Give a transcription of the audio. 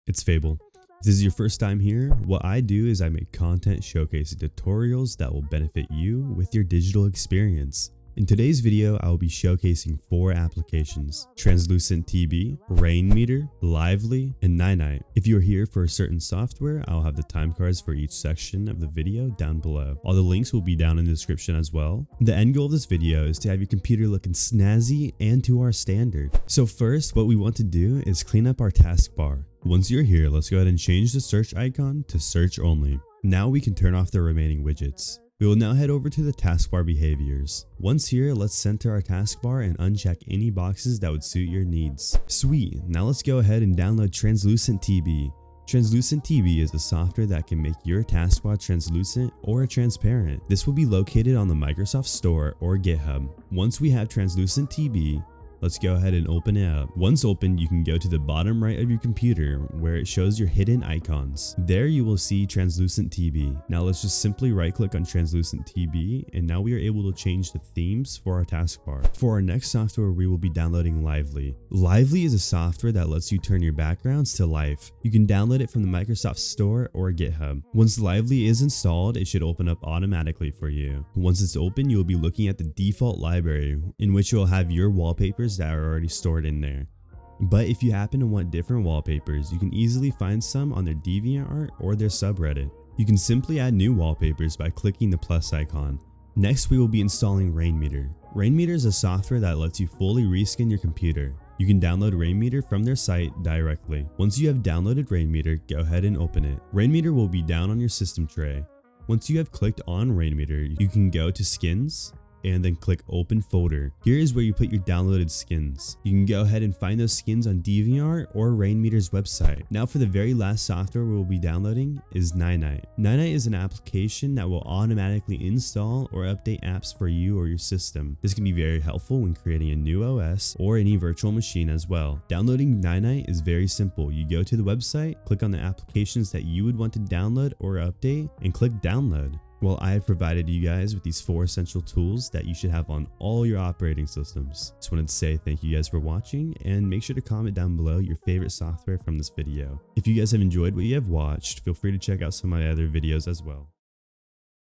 It's Fable. If this is your first time here, what I do is I make content showcasing tutorials that will benefit you with your digital experience. In today's video, I will be showcasing 4 applications: TranslucentTB, RainMeter, Lively, and Ninite. If you are here for a certain software, I'll have the time cards for each section of the video down below. All the links will be down in the description as well. The end goal of this video is to have your computer looking snazzy and to our standard. So first, what we want to do is clean up our taskbar. Once you're here, let's go ahead and change the search icon to search only. Now we can turn off the remaining widgets. We will now head over to the taskbar behaviors. Once here, let's center our taskbar and uncheck any boxes that would suit your needs. Sweet, now let's go ahead and download TranslucentTB. TranslucentTB is a software that can make your taskbar translucent or transparent. This will be located on the Microsoft Store or GitHub. Once we have TranslucentTB, let's go ahead and open it up. Once opened, you can go to the bottom right of your computer where it shows your hidden icons. There you will see TranslucentTB. Now let's just simply right click on TranslucentTB, and now we are able to change the themes for our taskbar. For our next software, we will be downloading Lively. Lively is a software that lets you turn your backgrounds to life. You can download it from the Microsoft Store or GitHub. Once Lively is installed, it should open up automatically for you. Once it's open, you will be looking at the default library, in which you will have your wallpapers that are already stored in there. But if you happen to want different wallpapers, you can easily find some on their DeviantArt or their subreddit. You can simply add new wallpapers by clicking the plus icon. Next, we will be installing RainMeter. RainMeter is a software that lets you fully reskin your computer. You can download RainMeter from their site directly. Once you have downloaded RainMeter, go ahead and open it. RainMeter will be down on your system tray. Once you have clicked on RainMeter, you can go to Skins and then click Open Folder. Here is where you put your downloaded skins. You can go ahead and find those skins on DeviantArt or RainMeter's website. Now for the very last software we'll be downloading is Ninite. Ninite is an application that will automatically install or update apps for you or your system. This can be very helpful when creating a new OS or any virtual machine as well. Downloading Ninite is very simple. You go to the website, click on the applications that you would want to download or update, and click Download. Well, I have provided you guys with these 4 essential tools that you should have on all your operating systems. Just wanted to say thank you guys for watching, and make sure to comment down below your favorite software from this video. If you guys have enjoyed what you have watched, feel free to check out some of my other videos as well.